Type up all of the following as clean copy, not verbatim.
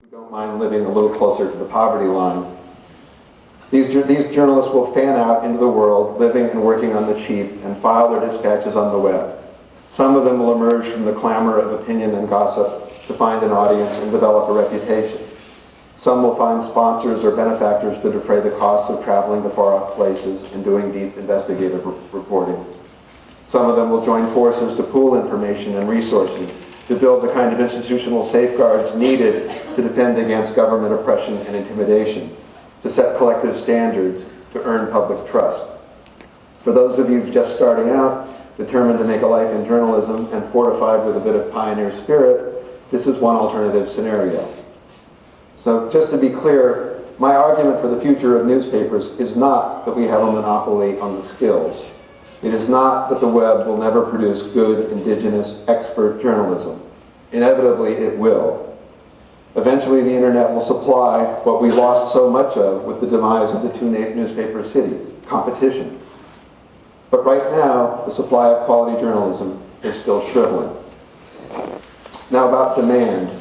who don't mind living a little closer to the poverty line. These journalists will fan out into the world, living and working on the cheap, and file their dispatches on the web. Some of them will emerge from the clamor of opinion and gossip to find an audience and develop a reputation. Some will find sponsors or benefactors to defray the costs of traveling to far-off places and doing deep investigative reporting. Some of them will join forces to pool information and resources to build the kind of institutional safeguards needed to defend against government oppression and intimidation, to set collective standards to earn public trust. For those of you just starting out, determined to make a life in journalism and fortified with a bit of pioneer spirit, this is one alternative scenario. So just to be clear, my argument for the future of newspapers is not that we have a monopoly on the skills. It is not that the web will never produce good, indigenous, expert journalism. Inevitably, it will. Eventually, the internet will supply what we lost so much of with the demise of the two-newspaper city, competition. But right now, the supply of quality journalism is still shriveling. Now about demand.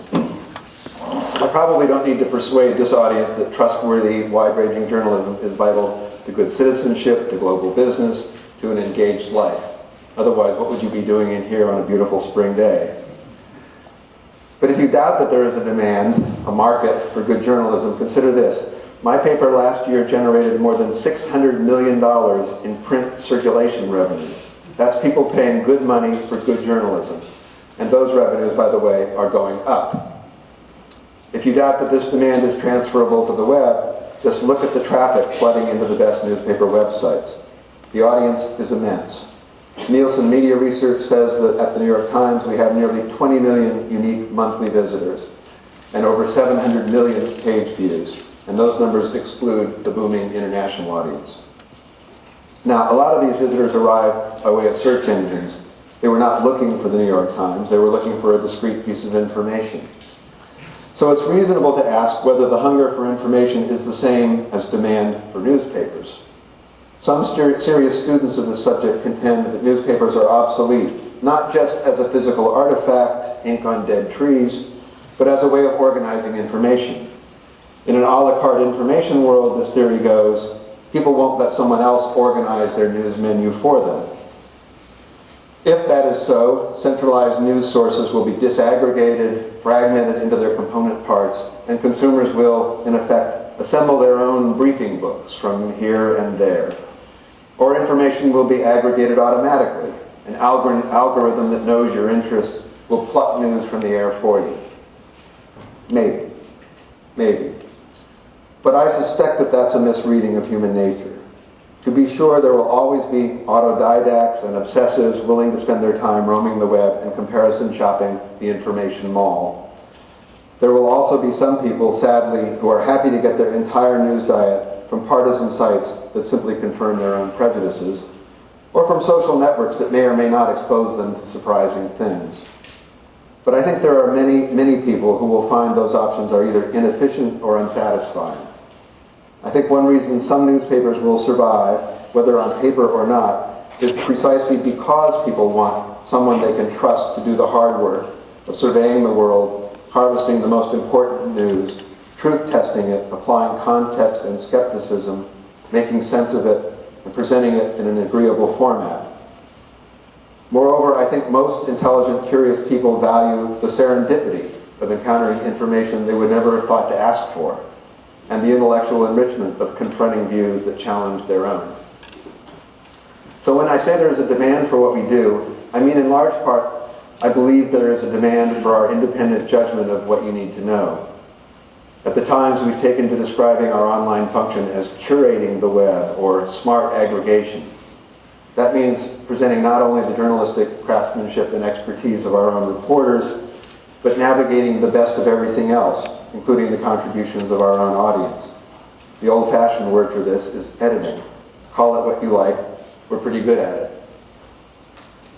I probably don't need to persuade this audience that trustworthy, wide-ranging journalism is vital to good citizenship, to global business, to an engaged life. Otherwise, what would you be doing in here on a beautiful spring day? But if you doubt that there is a demand, a market for good journalism, consider this. My paper last year generated more than $600 million in print circulation revenue. That's people paying good money for good journalism. And those revenues, by the way, are going up. If you doubt that this demand is transferable to the web, just look at the traffic flooding into the best newspaper websites. The audience is immense. Nielsen Media Research says that at the New York Times we have nearly 20 million unique monthly visitors and over 700 million page views. And those numbers exclude the booming international audience. Now, a lot of these visitors arrive by way of search engines. They were not looking for the New York Times. They were looking for a discrete piece of information. So it's reasonable to ask whether the hunger for information is the same as demand for newspapers. Some serious students of this subject contend that newspapers are obsolete, not just as a physical artifact, ink on dead trees, but as a way of organizing information. In an a la carte information world, this theory goes, people won't let someone else organize their news menu for them. If that is so, centralized news sources will be disaggregated, fragmented into their component parts, and consumers will, in effect, assemble their own briefing books from here and there. Or information will be aggregated automatically. An algorithm that knows your interests will pluck news from the air for you. Maybe. Maybe. But I suspect that that's a misreading of human nature. To be sure, there will always be autodidacts and obsessives willing to spend their time roaming the web and comparison shopping the information mall. There will also be some people, sadly, who are happy to get their entire news diet from partisan sites that simply confirm their own prejudices, or from social networks that may or may not expose them to surprising things. But I think there are many, many people who will find those options are either inefficient or unsatisfying. I think one reason some newspapers will survive, whether on paper or not, is precisely because people want someone they can trust to do the hard work of surveying the world, harvesting the most important news, truth-testing it, applying context and skepticism, making sense of it, and presenting it in an agreeable format. Moreover, I think most intelligent, curious people value the serendipity of encountering information they would never have thought to ask for, and the intellectual enrichment of confronting views that challenge their own. So when I say there is a demand for what we do, I mean in large part, I believe there is a demand for our independent judgment of what you need to know. At the Times, we've taken to describing our online function as curating the web or smart aggregation. That means presenting not only the journalistic craftsmanship and expertise of our own reporters, but navigating the best of everything else, including the contributions of our own audience. The old-fashioned word for this is editing. Call it what you like, we're pretty good at it.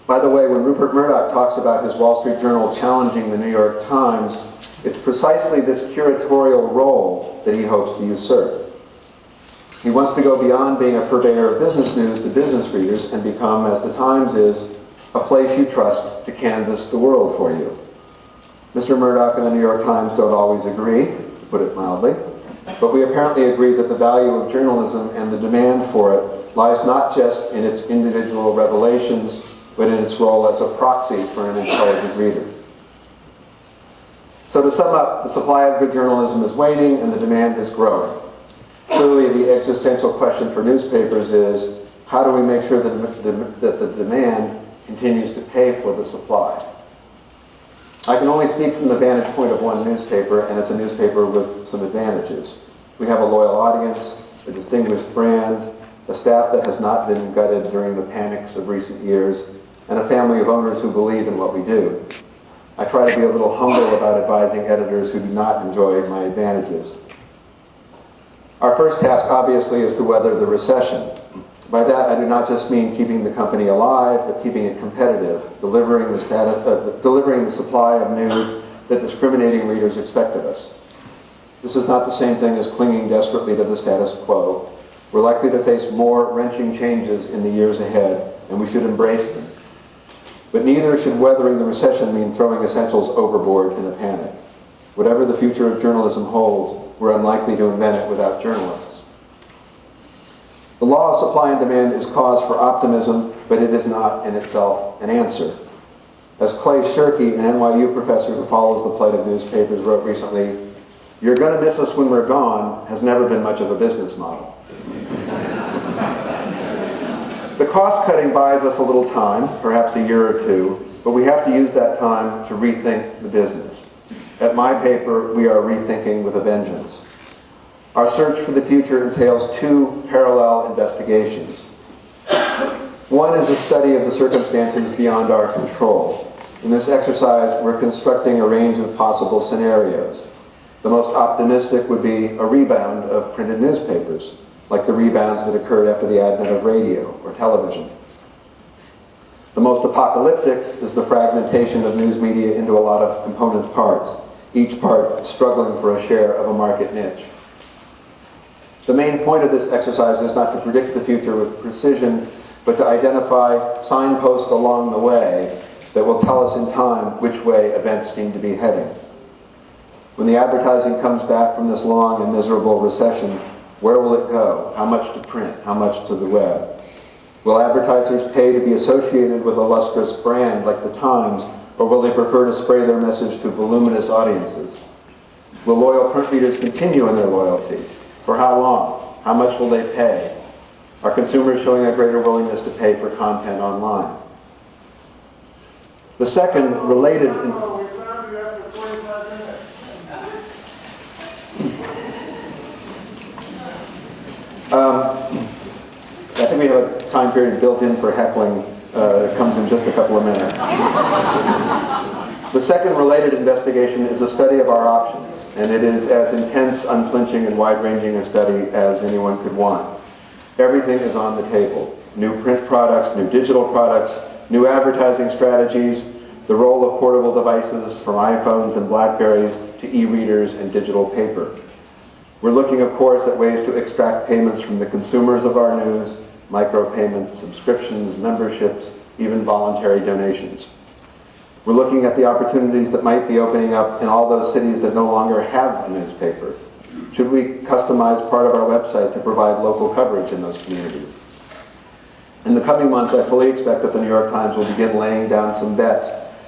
By the way, when Rupert Murdoch talks about his Wall Street Journal challenging the New York Times, it's precisely this curatorial role that he hopes to usurp. He wants to go beyond being a purveyor of business news to business readers and become, as the Times is, a place you trust to canvass the world for you. Mr. Murdoch and the New York Times don't always agree, to put it mildly, but we apparently agree that the value of journalism and the demand for it lies not just in its individual revelations, but in its role as a proxy for an intelligent reader. So to sum up, the supply of good journalism is waning and the demand is growing. Clearly, the existential question for newspapers is, how do we make sure that the demand continues to pay for the supply? I can only speak from the vantage point of one newspaper, and it's a newspaper with some advantages. We have a loyal audience, a distinguished brand, a staff that has not been gutted during the panics of recent years, and a family of owners who believe in what we do. I try to be a little humble about advising editors who do not enjoy my advantages. Our first task, obviously, is to weather the recession. By that, I do not just mean keeping the company alive, but keeping it competitive, delivering the supply of news that discriminating readers expect of us. This is not the same thing as clinging desperately to the status quo. We're likely to face more wrenching changes in the years ahead, and we should embrace them. But neither should weathering the recession mean throwing essentials overboard in a panic. Whatever the future of journalism holds, we're unlikely to invent it without journalists. The law of supply and demand is cause for optimism, but it is not in itself an answer. As Clay Shirky, an NYU professor who follows the plight of newspapers, wrote recently, "You're going to miss us when we're gone" has never been much of a business model. The cost-cutting buys us a little time, perhaps a year or two, but we have to use that time to rethink the business. At my paper, we are rethinking with a vengeance. Our search for the future entails two parallel investigations. One is a study of the circumstances beyond our control. In this exercise, we're constructing a range of possible scenarios. The most optimistic would be a rebound of printed newspapers, like the rebounds that occurred after the advent of radio or television. The most apocalyptic is the fragmentation of news media into a lot of component parts, each part struggling for a share of a market niche. The main point of this exercise is not to predict the future with precision, but to identify signposts along the way that will tell us in time which way events seem to be heading. When the advertising comes back from this long and miserable recession, where will it go? How much to print? How much to the web? Will advertisers pay to be associated with a lustrous brand like the Times, or will they prefer to spray their message to voluminous audiences? Will loyal print readers continue in their loyalty? For how long? How much will they pay? Are consumers showing a greater willingness to pay for content online? The second related... I think we have a time period built in for heckling. It comes in just a couple of minutes. The second related investigation is a study of our options, and it is as intense, unflinching, and wide-ranging a study as anyone could want. Everything is on the table. New print products, new digital products, new advertising strategies, the role of portable devices from iPhones and BlackBerries to e-readers and digital paper. We're looking, of course, at ways to extract payments from the consumers of our news, micropayments, subscriptions, memberships, even voluntary donations. We're looking at the opportunities that might be opening up in all those cities that no longer have a newspaper. Should we customize part of our website to provide local coverage in those communities? In the coming months, I fully expect that the New York Times will begin laying down some bets